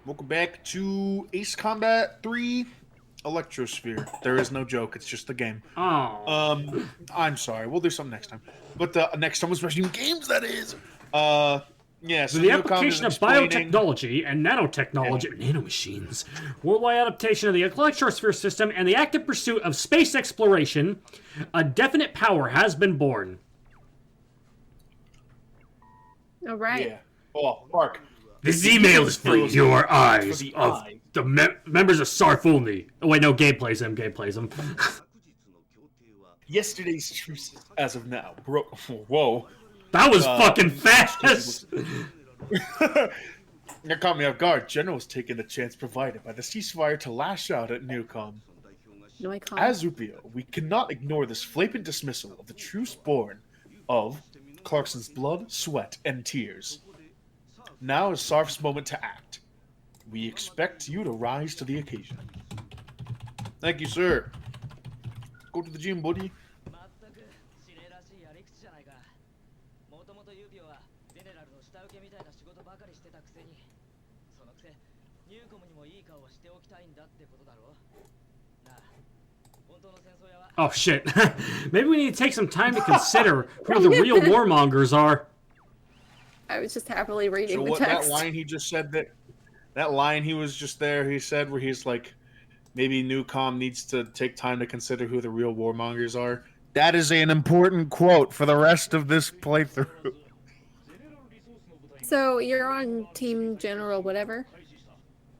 Welcome back to Ace Combat 3 Electrosphere. There is no joke, it's just the game. Oh. I'm sorry, we'll do something next time. But next time was Russian Games, that is. Yeah, so the application of biotechnology and nanotechnology, nanomachines, worldwide adaptation of the Electrosphere system, and the active pursuit of space exploration, a definite power has been born. All right. Yeah. Oh, Mark. This email is for your eyes of the members of SARF only. Oh, wait, no, Gabe plays them. Yesterday's truce as of now. Bro, whoa. That was fucking fast! That caught me off guard. General's taking the chance provided by the ceasefire to lash out at Neucom. As UPEO, we cannot ignore this flagrant dismissal of the truce born of Clarkson's blood, sweat, and tears. Now is SARF's moment to act. We expect you to rise to the occasion. Thank you, sir. Go to the gym, buddy. Oh shit. Maybe we need to take some time to consider who the real warmongers are. I was just happily reading the what, text. That line he just said, that line he was just there, he said, where he's like, maybe Neucom needs to take time to consider who the real warmongers are. That is an important quote for the rest of this playthrough. So you're on Team General whatever?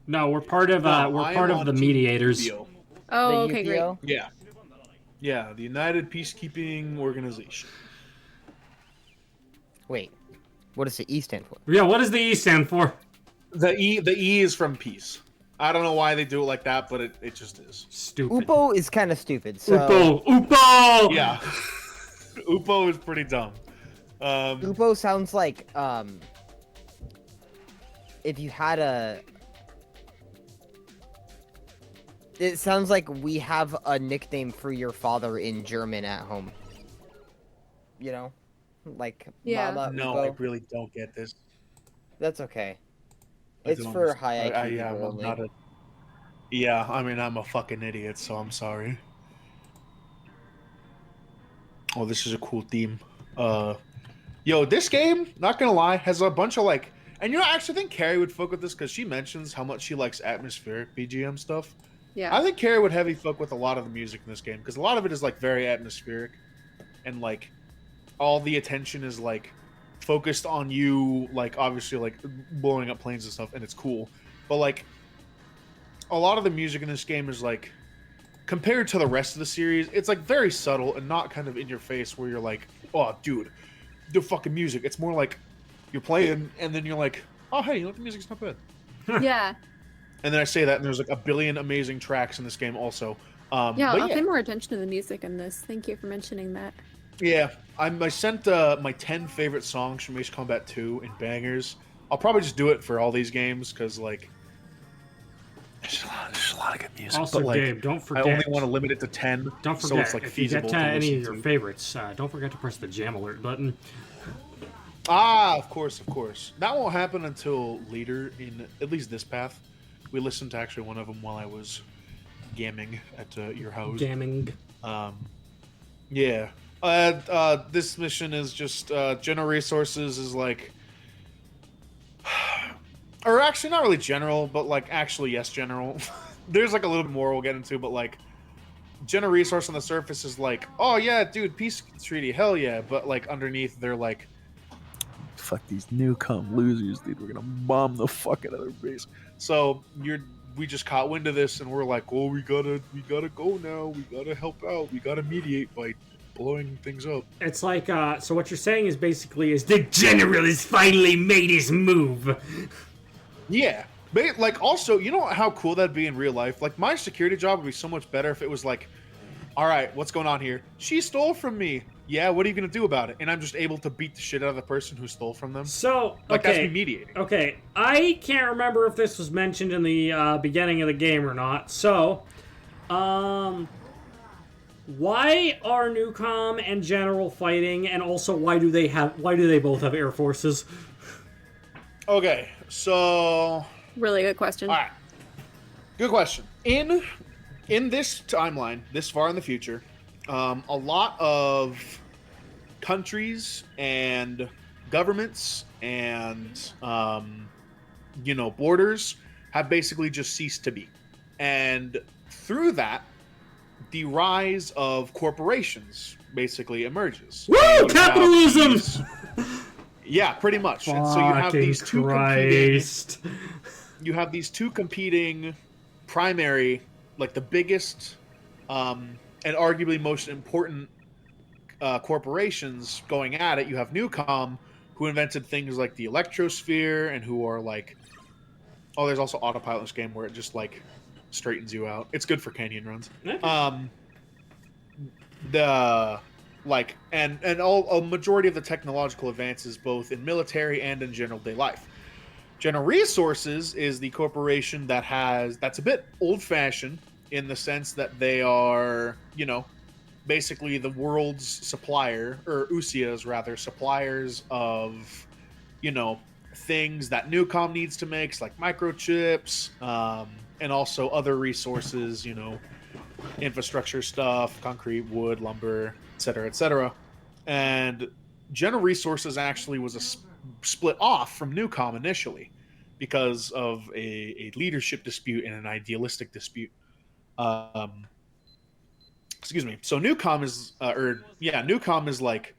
No, we're part of the mediators. UPEO. Oh, okay, great. Yeah. Yeah, the United Peacekeeping Organization. Wait. What does the E stand for? Yeah, what does the E stand for? The E is from peace. I don't know why they do it like that, but it just is. Stupid. UPO is kind of stupid. So... UPO! Yeah. UPO is pretty dumb. UPO sounds like, if you had a... It sounds like we have a nickname for your father in German at home. You know? Like, yeah. Mama No, UPO. I really don't get this. That's okay. It's for high IQ yeah, people I'm only. not a... Yeah, I mean, I'm a fucking idiot, so I'm sorry. Oh, this is a cool theme. Yo, this game, not gonna lie, has a bunch of, like... And you know, I actually think Carrie would fuck with this, because she mentions how much she likes atmospheric BGM stuff. Yeah. I think Carrie would heavy fuck with a lot of the music in this game, because a lot of it is, like, very atmospheric. And, like, all the attention is, like, focused on you, like, obviously, like, blowing up planes and stuff, and it's cool. But, like, a lot of the music in this game is, like, compared to the rest of the series, it's, like, very subtle and not kind of in your face where you're like, oh, dude, the fucking music. It's more like you're playing, and then you're like, oh, hey, you know what, the music's not bad. Yeah. And then I say that, and there's, like, a billion amazing tracks in this game also. Yeah, I'll pay more attention to the music in this. Thank you for mentioning that. Yeah, I sent my 10 favorite songs from Ace Combat 2 in bangers. I'll probably just do it for all these games, because, like, there's a lot of good music. Also, but, like, Gabe, don't forget. I only want to limit it to 10, Don't forget, so it's, like, if you get feasible to any of listen your to. favorites, don't forget to press the jam alert button. Ah, of course. That won't happen until later in at least this path. We listened to actually one of them while I was gamming at your house. Gamming. Yeah. This mission is just general resources is like, or actually not really general, but like actually yes, general. There's like a little bit more we'll get into, but like general resource on the surface is like, oh yeah, dude, peace treaty, hell yeah, but like underneath they're like, fuck these Neucom losers, dude. We're gonna bomb the fuck out of their base. So we just caught wind of this, and we're like, oh, we gotta go now. We gotta help out. We gotta mediate by blowing things up. It's like, so what you're saying is basically the general has finally made his move. Yeah. Like, also, you know how cool that'd be in real life? Like, my security job would be so much better if it was like, all right, what's going on here? She stole from me. Yeah, what are you going to do about it? And I'm just able to beat the shit out of the person who stole from them. So, Like, okay. that's me mediating. Okay, I can't remember if this was mentioned in the beginning of the game or not. So, why are Neucom and General fighting, and also why do they both have air forces? Okay, so Really good question. all right, good question. In this timeline, this far in the future, a lot of countries and governments and borders have basically just ceased to be, and through that, the rise of corporations basically emerges. Woo! Capitalism! Yeah, pretty much. And so you have these two competing primary, like the biggest and arguably most important corporations going at it. You have Neucom, who invented things like the Electrosphere, and who are like, oh, there's also autopilot in this game where it just like straightens you out. It's good for canyon runs. A majority of the technological advances, both in military and in general day life. General Resources is the corporation that's a bit old-fashioned in the sense that they are, basically the world's supplier, or Usea's rather, suppliers of, things that Neucom needs to make, like microchips, and also other resources, infrastructure stuff, concrete, wood, lumber, etc., etc. And General Resources actually was split off from Neucom initially because of a leadership dispute and an idealistic dispute. Excuse me. So Neucom is like,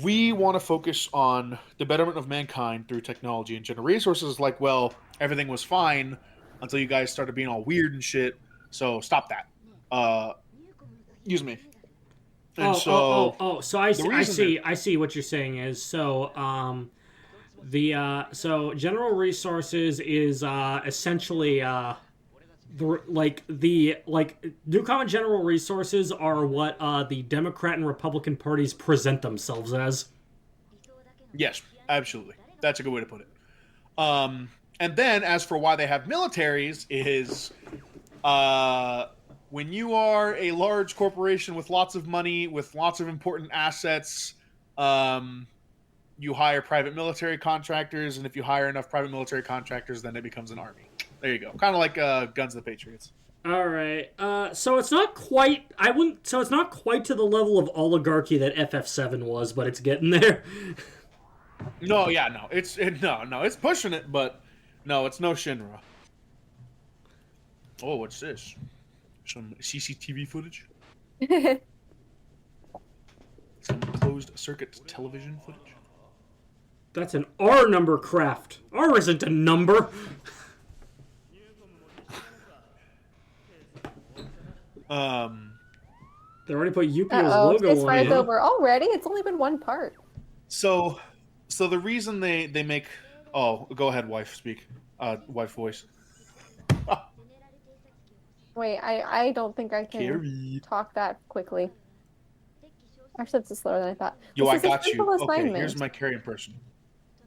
we want to focus on the betterment of mankind through technology, and General Resources is like, well, everything was fine until you guys started being all weird and shit, so stop that. Excuse me. And so I see what you're saying is, so so General Resources is essentially Neucom and General Resources are what the Democrat and Republican parties present themselves as. Yes, absolutely. That's a good way to put it. And then as for why they have militaries is when you are a large corporation with lots of money, with lots of important assets, you hire private military contractors, and if you hire enough private military contractors, then it becomes an army. There you go. Kind of like Guns of the Patriots. All right. So it's not quite. So it's not quite to the level of oligarchy that FF7 was, but it's getting there. No. It's pushing it, but no, it's no Shinra. Oh, what's this? Some CCTV footage? Some closed circuit television footage? That's an R number craft. R isn't a number. They already put UPEO's logo this on fight it. over already? It's only been one part. So the reason they make... Oh, go ahead, wife, speak. Wife voice. Wait, I don't think I can talk that quickly. Actually, it's slower than I thought. Yo, this I got you. Okay, assignment. here's my carry person.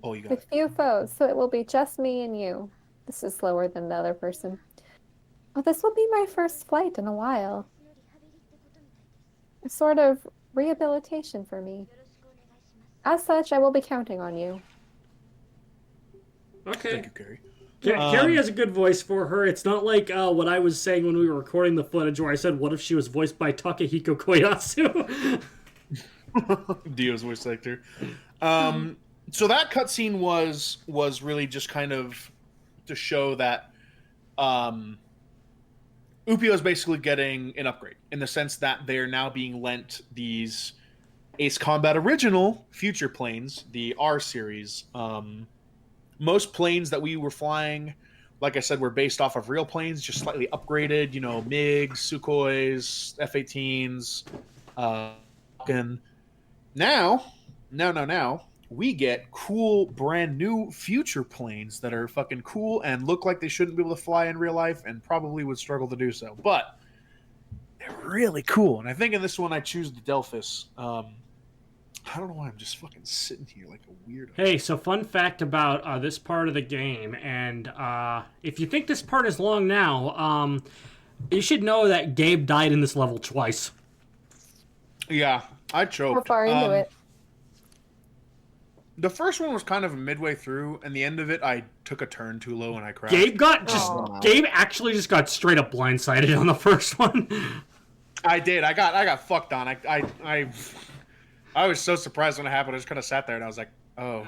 Oh, you got With few foes, so it will be just me and you. This is slower than the other person. Oh, this will be my first flight in a while. A sort of rehabilitation for me. As such, I will be counting on you. Okay. Thank you, Carrie. Carrie has a good voice for her. It's not like what I was saying when we were recording the footage where I said, what if she was voiced by Takehiko Koyasu? Dio's voice actor. So that cutscene was really just kind of to show that UPEO is basically getting an upgrade in the sense that they are now being lent these Ace Combat Original future planes, the R series. Most planes that we were flying, like I said, were based off of real planes, just slightly upgraded. MiGs, Sukhois, F-18s. And now, we get cool, brand new future planes that are fucking cool and look like they shouldn't be able to fly in real life and probably would struggle to do so. But they're really cool. And I think in this one I choose the Delphus. I don't know why I'm just fucking sitting here like a weirdo. Hey, so fun fact about this part of the game, and if you think this part is long now, you should know that Gabe died in this level twice. Yeah, I choked. How far into it? The first one was kind of midway through, and the end of it, I took a turn too low and I crashed. Gabe actually just got straight up blindsided on the first one. I did. I got fucked on. I was so surprised when it happened. I just kind of sat there and I was like, oh.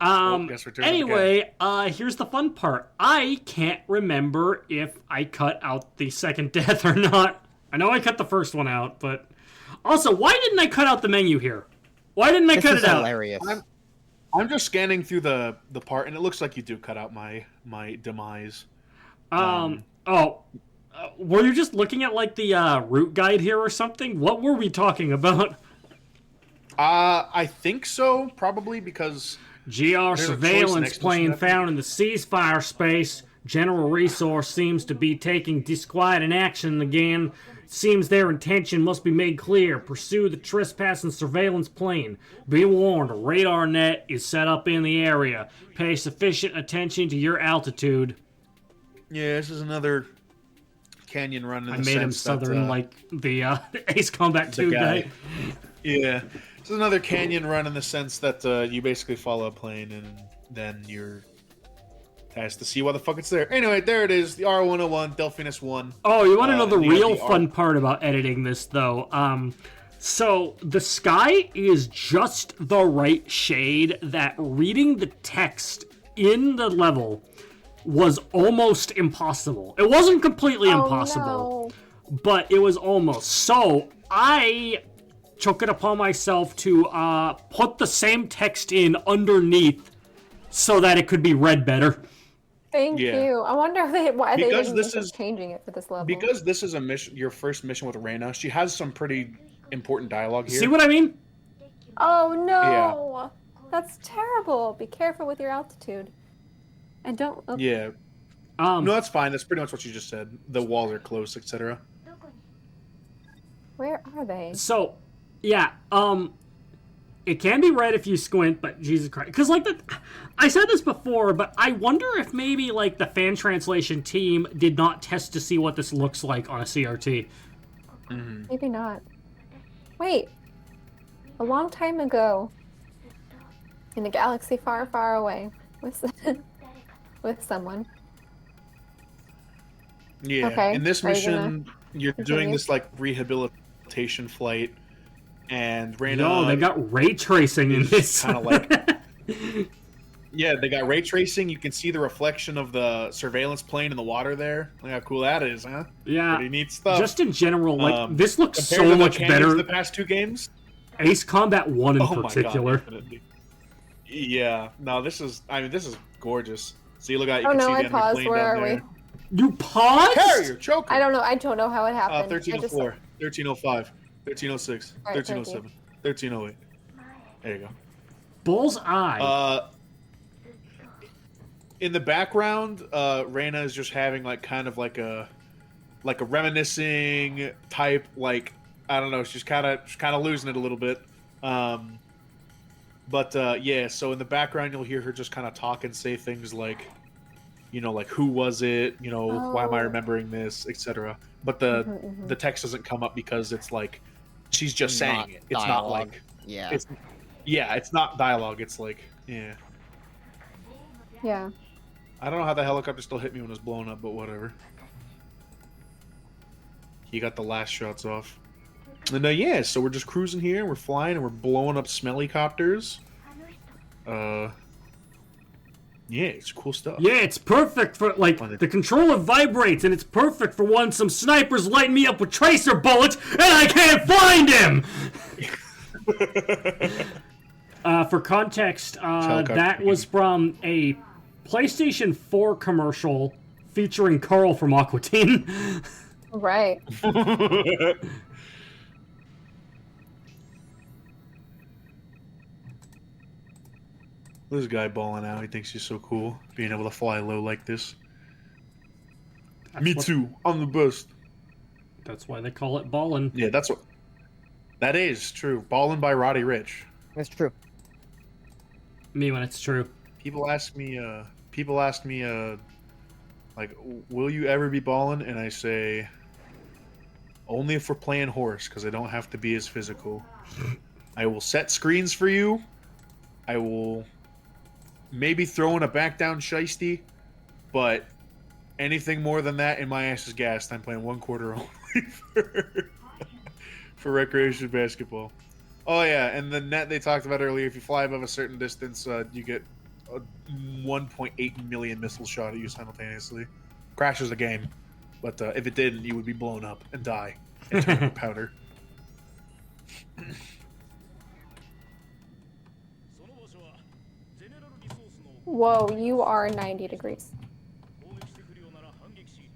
Guess we're doing it again. Here's the fun part. I can't remember if I cut out the second death or not. I know I cut the first one out, but also, why didn't I cut out the menu here? Why didn't I cut it out? Hilarious. I'm just scanning through the part, and it looks like you do cut out my demise. Were you just looking at like the route guide here or something? What were we talking about? I think so, probably because GR surveillance plane found in the ceasefire space. General Resource seems to be taking disquieting action again. Seems their intention must be made clear. Pursue the trespassing surveillance plane. Be warned, a radar net is set up in the area. Pay sufficient attention to your altitude. Yeah, this is another canyon run. I made him southern like the Ace Combat 2 guy. Yeah. This is another canyon run in the sense that you basically follow a plane and then you're tasked to see why the fuck it's there. Anyway, there it is, the R101, Delphinus 1. Oh, you want to know the real fun part about editing this, though? So the sky is just the right shade that reading the text in the level was almost impossible. It wasn't completely impossible, but it was almost. So I took it upon myself to put the same text in underneath so that it could be read better. Thank you. I wonder why they didn't changing it for this level. Because this is a mission, your first mission with Reyna. She has some pretty important dialogue here. See what I mean? Oh no, that's terrible. Be careful with your altitude, and don't. Yeah. No, that's fine. That's pretty much what you just said. The walls are close, etc. Where are they? So, yeah. It can be read if you squint, but Jesus Christ. Because, like, I said this before, but I wonder if maybe, like, the fan translation team did not test to see what this looks like on a CRT. Mm-hmm. Maybe not. Wait. A long time ago, in a galaxy far, far away, with someone. Yeah. Okay. In this mission, you're doing this, like, rehabilitation flight. And Reyna... No, they got ray tracing in this. Kind of like... Yeah, they got ray tracing. You can see the reflection of the surveillance plane in the water there. Look how cool that is, huh? Yeah. Pretty neat stuff. Just in general, like, this looks so to much better. The past two games? Ace Combat 1 in particular. My God, yeah. No, this is gorgeous. See, look at you Oh can no, see the I enemy paused. plane Where down are there. we? You paused? Carrier, choker. I don't know how it happened. 1304, 1305, 1306, 1307, 1308. There you go. Bullseye. In the background, Reyna is just having like kind of like a reminiscing type, like, I don't know, she's kind of losing it a little bit. But yeah, so in the background you'll hear her just kind of talk and say things like, you know, like, who was it? You know, why am I remembering this, etc. But the text doesn't come up because it's like she's just saying it. It's not like it's not dialogue. It's like yeah. I don't know how the helicopter still hit me when it was blown up, but whatever. He got the last shots off. And yeah, so we're just cruising here, we're flying, and we're blowing up smelly copters. Yeah, it's cool stuff. Yeah, it's perfect for, like, the controller vibrates, and it's perfect for when some snipers light me up with tracer bullets, and I can't find him! For context, that was from a PlayStation 4 commercial featuring Carl from Aqua Teen. Right. This guy balling out. He thinks he's so cool, being able to fly low like this. Me too. I'm the best. That's why they call it ballin'. Yeah, that's what. That is true. Ballin' by Roddy Rich. That's true. Me when it's true. People ask me. Like, will you ever be ballin'? And I say, only if we're playing horse, because I don't have to be as physical. I will set screens for you. I will maybe throw in a back down shiesty, but anything more than that, and my ass is gassed. I'm playing 1 quarter only for recreation basketball. Oh yeah, and the net they talked about earlier. If you fly above a certain distance, you get a 1.8 million missiles shot at you simultaneously. Crashes the game, but if it didn't, you would be blown up and die and turn into powder. Whoa, you are 90 degrees.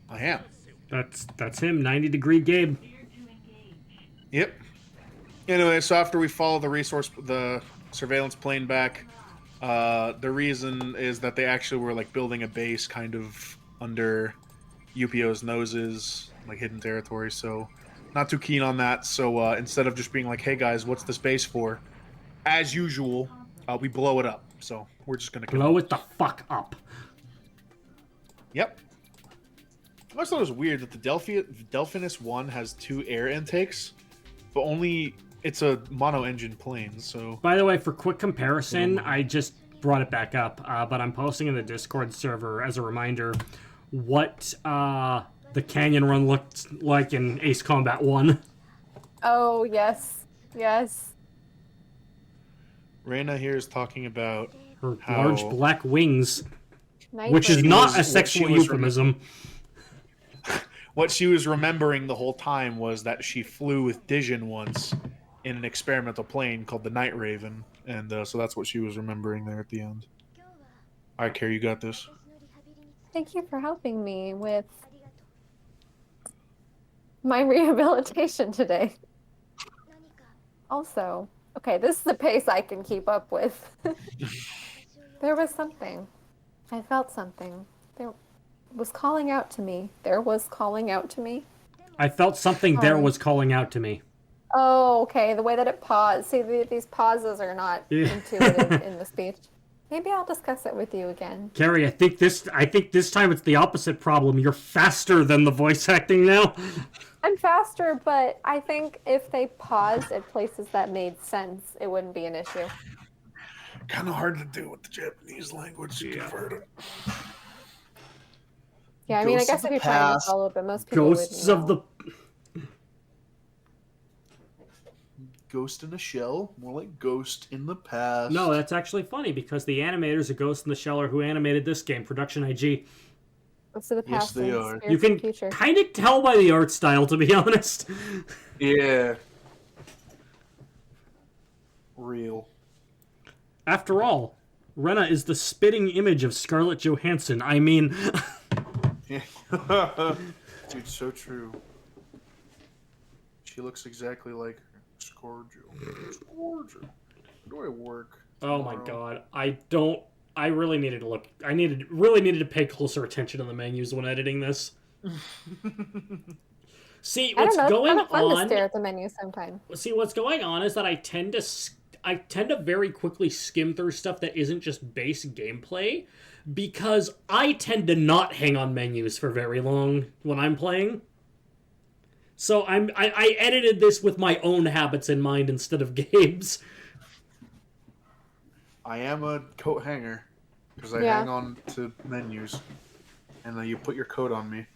I am. That's him, 90-degree Gabe. Yep. Anyway, so after we follow the surveillance plane back, the reason is that they actually were like building a base kind of under UPEO's noses, like hidden territory. So not too keen on that. So instead of just being like, "Hey guys, what's this base for?" As usual, we blow it up. So we're just gonna Blow it the fuck up. Yep. I always thought it was weird that the Delphinus 1 has 2 air intakes, but only it's a mono-engine plane. So, by the way, for quick comparison, I just brought it back up, but I'm posting in the Discord server as a reminder what the canyon run looked like in Ace Combat 1. Oh, yes. Yes. Reyna here is talking about Her how large black wings, Nice which is one. not a sexual euphemism. what she was remembering the whole time was that she flew with Dijon once in an experimental plane called the Night Raven, and so that's what she was remembering there at the end. All right, Carrie, you got this. Thank you for helping me with my rehabilitation today. Also, okay, this is the pace I can keep up with. There was something. I felt something. There was calling out to me. There was calling out to me. I felt something there was calling out to me. Oh, okay. The way that it paused. See, these pauses are not intuitive in the speech. Maybe I'll discuss it with you again. Carrie, I think this time it's the opposite problem. You're faster than the voice acting now. I'm faster, but I think if they paused at places that made sense, it wouldn't be an issue. Kind of hard to do with the Japanese language. Convert it. Yeah, I mean, I Ghosts guess of if the you're trying to past. follow it, but most people Ghosts wouldn't of know. the... Ghost in a shell, more like Ghost in the past. No, that's actually funny because the animators of Ghost in the Shell are who animated this game, Production IG. Ghosts of the Yes, past they and are. spirits You of the can future. kind of tell by the art style, to be honest. Yeah. Real. After all, Rena is the spitting image of Scarlett Johansson. I mean... Yeah. Dude, so true. She looks exactly like her. Scourgel. Scourgel. Where do I work? Oh my tomorrow? god. I really needed to look... I really needed to pay closer attention to the menus when editing this. See, I what's don't know. It's going kind of fun to on... stare at the menu sometimes. See, what's going on is that I tend to very quickly skim through stuff that isn't just base gameplay, because I tend to not hang on menus for very long when I'm playing. So I edited this with my own habits in mind instead of Gabe's. I am a coat hanger because I Yeah. hang on to menus, and then you put your coat on me.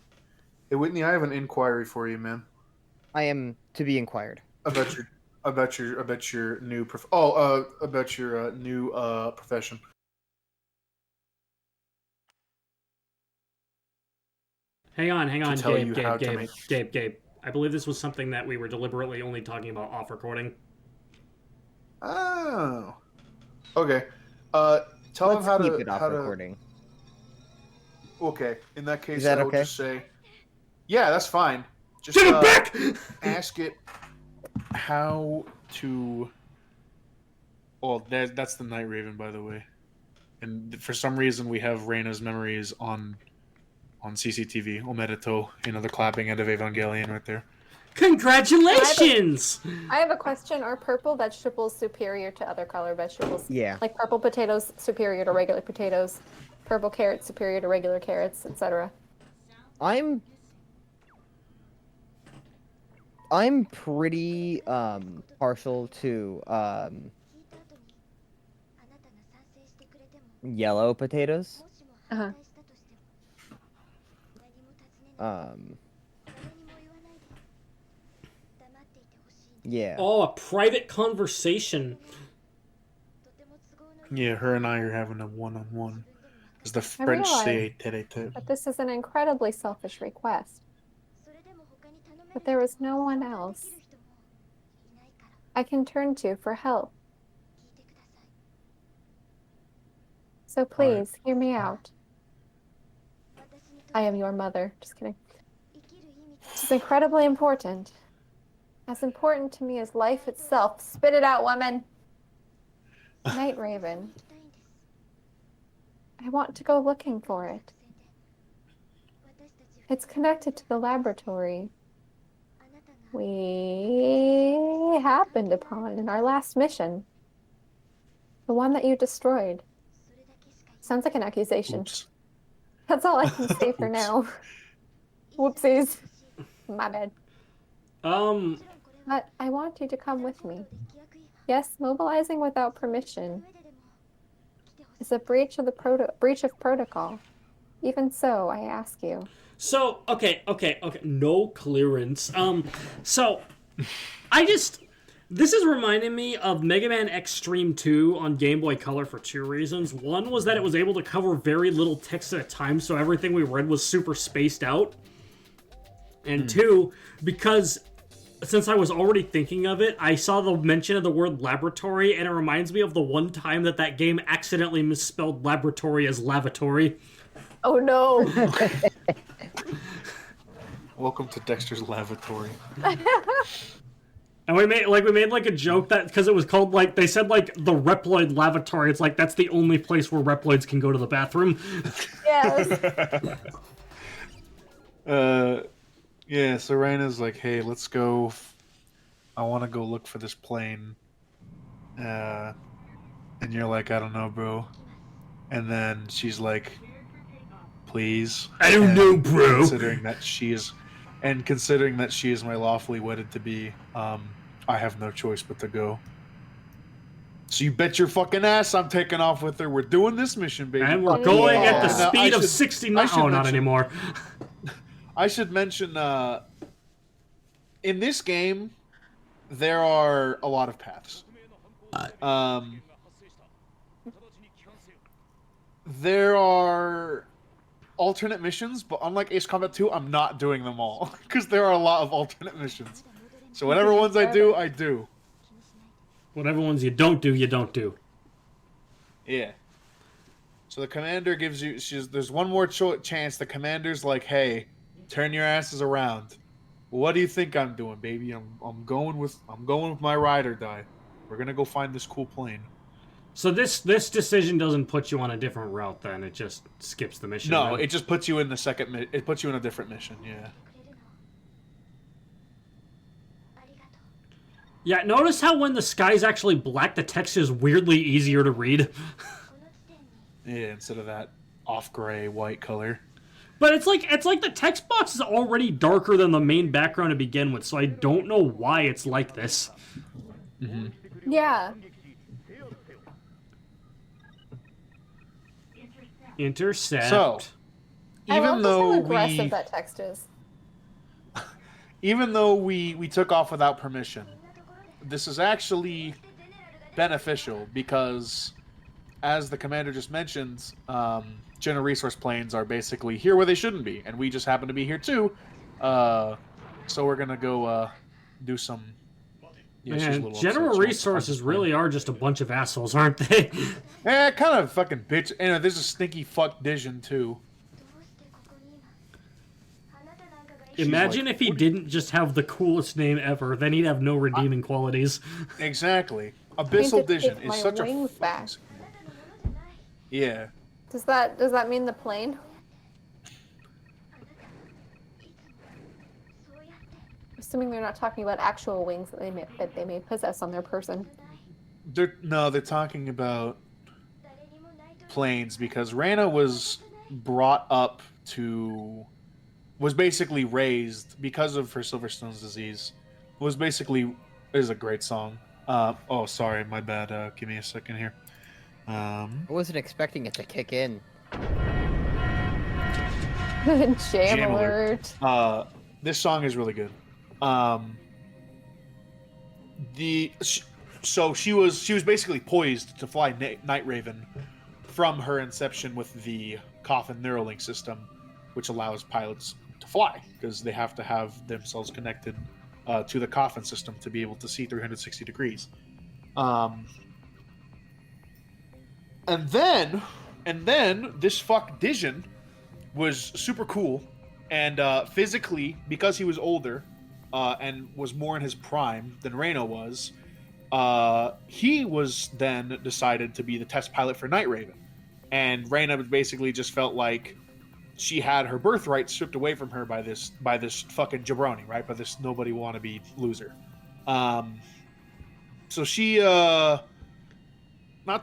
Hey Whitney, I have an inquiry for you, man. I am to be inquired. About your new profession. Hang on, tell you how to Gabe. I believe this was something that we were deliberately only talking about off recording. Oh. Okay. Tell Let's them keep it off how recording. Okay. In that case, Is that I will okay? just say, yeah, that's fine. Just Give it back! ask it how to. Well, that's the Night Raven, by the way. And for some reason, we have Reyna's memories on CCTV. Omerito, the clapping end of Evangelion right there. Congratulations! I have a question. Are purple vegetables superior to other color vegetables? Yeah. Like purple potatoes superior to regular potatoes, purple carrots superior to regular carrots, etc. I'm pretty partial to yellow potatoes. Uh-huh. Yeah. Oh, a private conversation. Yeah, her and I are having a one-on-one. As the I French say, realize tete-a-tete. that this is an incredibly selfish request. But there is no one else I can turn to for help. So please, hear me out. I am your mother. Just kidding. This is incredibly important. As important to me as life itself. Spit it out, woman! Night Raven. I want to go looking for it. It's connected to the laboratory we happened upon in our last mission. The one that you destroyed. Sounds like an accusation. Oops. That's all I can say for Oops. now. Whoopsies. My bad. But I want you to come with me. Yes, mobilizing without permission is a breach of protocol. Even so, I ask you. So, okay. No clearance. So, this is reminding me of Mega Man X-Treme 2 on Game Boy Color for two reasons. One was that it was able to cover very little text at a time, so everything we read was super spaced out. And two, because since I was already thinking of it, I saw the mention of the word laboratory, and it reminds me of the one time that game accidentally misspelled laboratory as lavatory. Oh no! Welcome to Dexter's Lavatory. And we made a joke that because it was called they said the Reploid lavatory. It's that's the only place where Reploids can go to the bathroom. Yes. Yeah, so Raina's like, hey, let's go. I want to go look for this plane. And you're like, I don't know, bro. And then she's like, please. I don't know, bro. Considering that she is my lawfully wedded to be, I have no choice but to go. So you bet your fucking ass I'm taking off with her. We're doing this mission, baby. And we're going at the Yeah. speed of 60 miles. Oh, not anymore. I should mention, in this game, there are a lot of paths. There are alternate missions, but unlike Ace Combat 2, I'm not doing them all, because there are a lot of alternate missions. So whatever ones I do, I do. Whatever ones you don't do, you don't do. Yeah. So the commander gives you, there's one more chance. The commander's like, hey, turn your asses around. What do you think I'm doing, baby? I'm going with my ride or die. We're gonna go find this cool plane. So this decision doesn't put you on a different route then. It just skips the mission. No, then. it just puts you in the second. It puts you in a different mission. Yeah. Yeah, notice how when the sky's actually black, the text is weirdly easier to read. Yeah, instead of that off gray white color. But it's like the text box is already darker than the main background to begin with, so I don't know why it's like this. Mm-hmm. Yeah. Intercept. So, even though how aggressive that text is. Even though we took off without permission, this is actually beneficial because, as the commander just mentioned, general resource planes are basically here where they shouldn't be, and we just happen to be here too. So we're gonna go do some. Yeah, Man, general resources really are just a bunch of assholes, aren't they? Kind of fucking bitch. And there's a stinky fuck Dijon too. Imagine if he didn't just have the coolest name ever, then he'd have no redeeming qualities. Exactly. Abyssal Dijon is such a. Wings back. Yeah. Does that mean the plane? assuming they're not talking about actual wings that they may possess on their person. They're talking about planes because Reyna was brought up to, was basically raised because of her Silverstone's disease. Was basically is a great song. Oh, sorry, my bad. Give me a second here. I wasn't expecting it to kick in. Jam alert. This song is really good. So she was basically poised to fly Night Raven from her inception with the Coffin Neuralink system, which allows pilots to fly because they have to have themselves connected to the Coffin system to be able to see 360 degrees. And then this fuck Dijon was super cool, and physically, because he was older and was more in his prime than Reyna was, he was then decided to be the test pilot for Night Raven. And Reyna basically just felt like she had her birthright stripped away from her by this fucking jabroni, right? By this nobody wannabe loser. So she not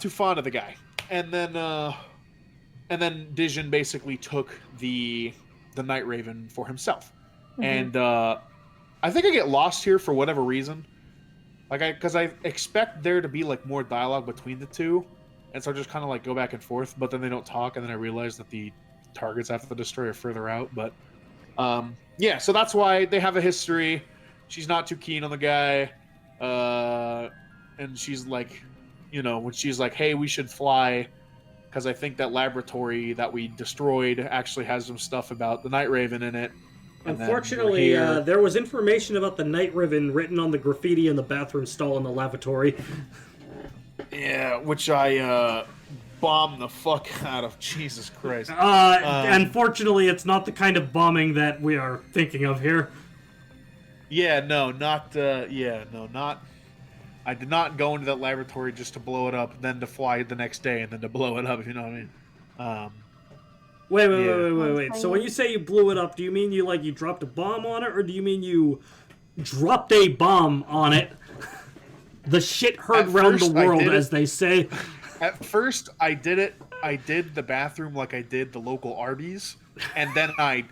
too fond of the guy. And then Dijon basically took the Night Raven for himself. Mm-hmm. And I think I get lost here for whatever reason. Because I expect there to be like more dialogue between the two, and so I just kind of like go back and forth, but then they don't talk, and then I realize that the targets after the destroyer are further out. But yeah, so that's why they have a history. She's not too keen on the guy, and she's like, when she's like, "Hey, we should fly," because I think that laboratory that we destroyed actually has some stuff about the Night Raven in it. Unfortunately, there was information about the Night Raven written on the graffiti in the bathroom stall in the lavatory. Yeah, which I bombed the fuck out of. Jesus Christ. Unfortunately, it's not the kind of bombing that we are thinking of here. Yeah, no, not. I did not go into that laboratory just to blow it up, then to fly the next day, and then to blow it up. If you know what I mean. Wait. So when you say you blew it up, do you mean you dropped a bomb on it, or do you mean you dropped a bomb on it? The shit heard round the world, as they say. At first, I did it. I did the bathroom like I did the local Arby's, and then I.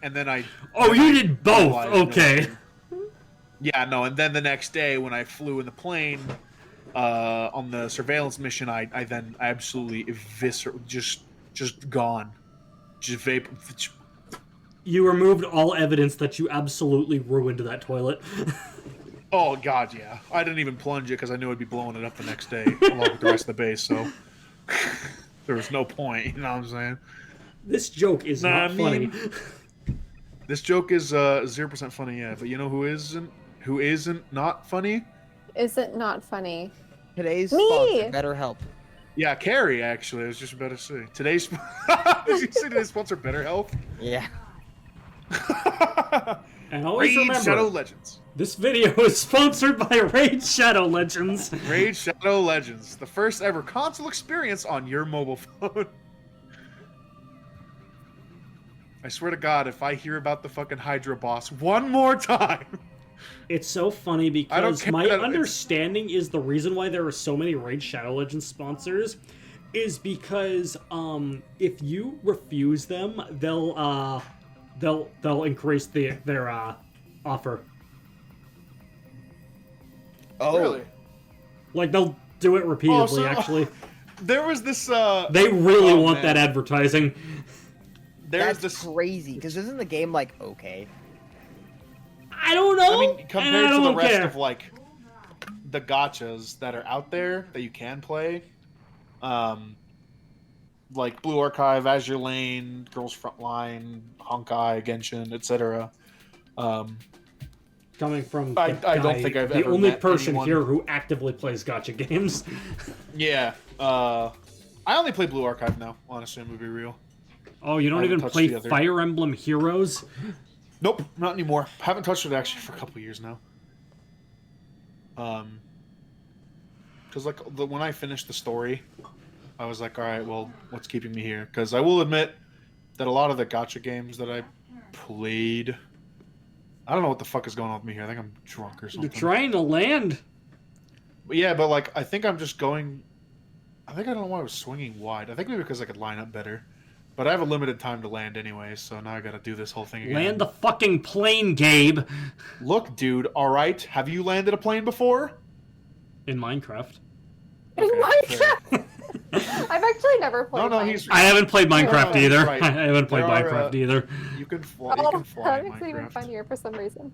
Oh, you did both. Okay. Yeah, no, and then the next day when I flew in the plane on the surveillance mission, I absolutely just gone. Just vapor. You removed all evidence that you absolutely ruined that toilet. Oh god, yeah. I didn't even plunge it because I knew I'd be blowing it up the next day along with the rest of the base. So there was no point. You know what I'm saying? This joke is not funny. This joke is 0% funny. Yeah, but you know who isn't not funny? Isn't not funny. Today's sponsor, BetterHelp. Yeah, Carrie, actually. I was just about to say. Did you say today's sponsor BetterHelp? Yeah. And always Raid remember, Shadow Legends. This video is sponsored by Raid Shadow Legends. Raid Shadow Legends, the first ever console experience on your mobile phone. I swear to God, if I hear about the fucking Hydra boss one more time... It's so funny because my understanding is the reason why there are so many Raid Shadow Legends sponsors is because if you refuse them, they'll increase their offer. Oh, really? Like they'll do it repeatedly. Actually, there was this. They really want that advertising. That's crazy. Because isn't the game like okay? I don't know. I mean, compared to the rest of like the gachas that are out there that you can play, like Blue Archive, Azure Lane, Girls Frontline, Honkai, Genshin, etc. Coming from I don't think I've the ever only met person anyone... here who actively plays gacha games. Yeah, I only play Blue Archive now. Honestly, I'm gonna be real. Oh, you don't even play Fire Emblem Heroes? Nope, not anymore. Haven't touched it actually for a couple years now. Because like when I finished the story, I was like, all right, well, what's keeping me here? Because I will admit that a lot of the gacha games that I played I don't know what the fuck is going on with me here. I think I'm drunk or something. You're trying to land. But yeah, but like I think I'm just going. I think I don't know why I was swinging wide. I think maybe because I could line up better. But I have a limited time to land anyway, so now I gotta do this whole thing again. Land the fucking plane, Gabe. Look, dude, alright. Have you landed a plane before? In Minecraft. In Okay, Minecraft. I've actually never played. No, Minecraft. I haven't played Minecraft No, either. right. I haven't played There are, Minecraft either. You can fly. Oh, You can fly that in makes it even Minecraft. funnier for some reason.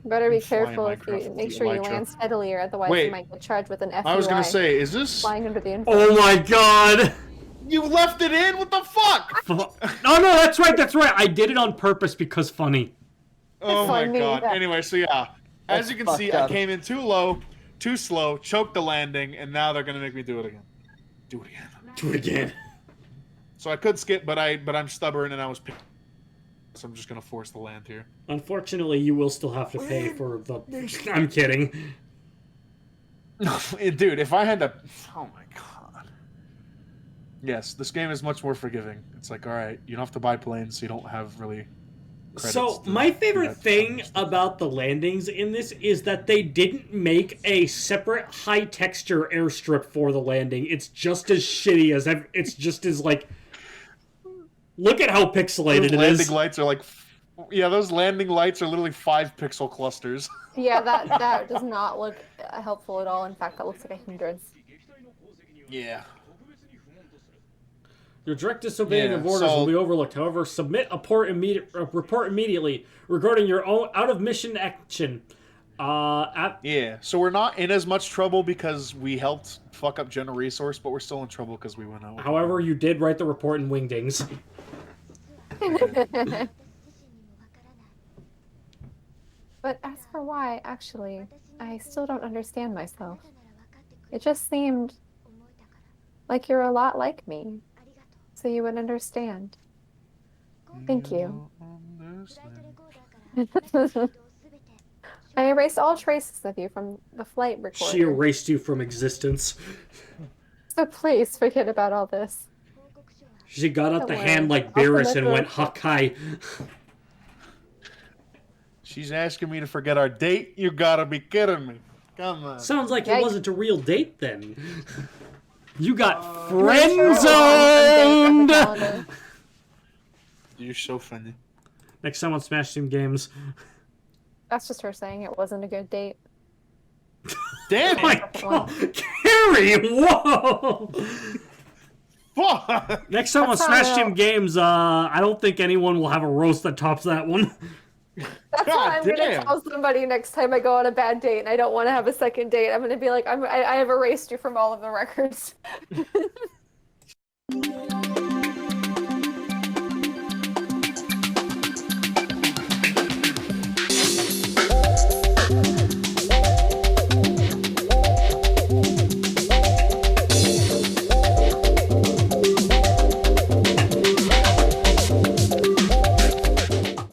Better be You fly in careful if you Minecraft, make sure you Elytra. land steadily, or otherwise Wait. you might get charged with an FUI. I was gonna say, is this? Flying under the influence. Oh my god! You left it in. What the fuck? No, that's right, that's right. I did it on purpose because funny. Oh my funny. god. Anyway, so yeah, as That's you can fucked see, up. I came in too low, too slow, choked the landing, and now they're gonna make me do it again. Do it again. Do it again. So I could skip, but I'm stubborn and I was picked. So I'm just gonna force the land here. Unfortunately, you will still have to pay for the... I'm kidding. Dude, if I had to... Oh my god. Yes, this game is much more forgiving. It's like, alright, you don't have to buy planes, so you don't have really... So, credits to my do favorite that thing kind of stuff. about the landings in this is that they didn't make a separate high-texture airstrip for the landing. It's just as shitty as... It's just as, like... Look at how pixelated Those it landing is. lights are like... Yeah, those landing lights are literally 5 pixel clusters. Yeah, that does not look helpful at all. In fact, that looks like a hindrance. Yeah. Your direct disobeying Yeah, of orders so- will be overlooked. However, submit a report immediately regarding your own out-of-mission action. Yeah, so we're not in as much trouble because we helped fuck up General Resource, but we're still in trouble because we went out. However, you did write the report in Wingdings. But as for why, actually, I still don't understand myself. It just seemed like you're a lot like me, so you would understand. Thank you. I erased all traces of you from the flight recorder. She erased you from existence. So please forget about all this. She got out Don't the worry. hand like I'll Beerus submit and the went report. Hakai. She's asking me to forget our date? You gotta be kidding me. Come on. Sounds like Yeah, it you- wasn't a real date then. You got Sure, friend on the zoned! calendar. You're so funny. Next time on Smash Team Games. That's just her saying it wasn't a good date. Damn Oh my it! god! Carrie, whoa! Fuck! Next time on That's Smash not Team real. Games, I don't think anyone will have a roast that tops that one. That's God what I'm gonna damn. tell somebody next time I go on a bad date and I don't want to have a second date. I'm gonna be like, I have erased you from all of the records.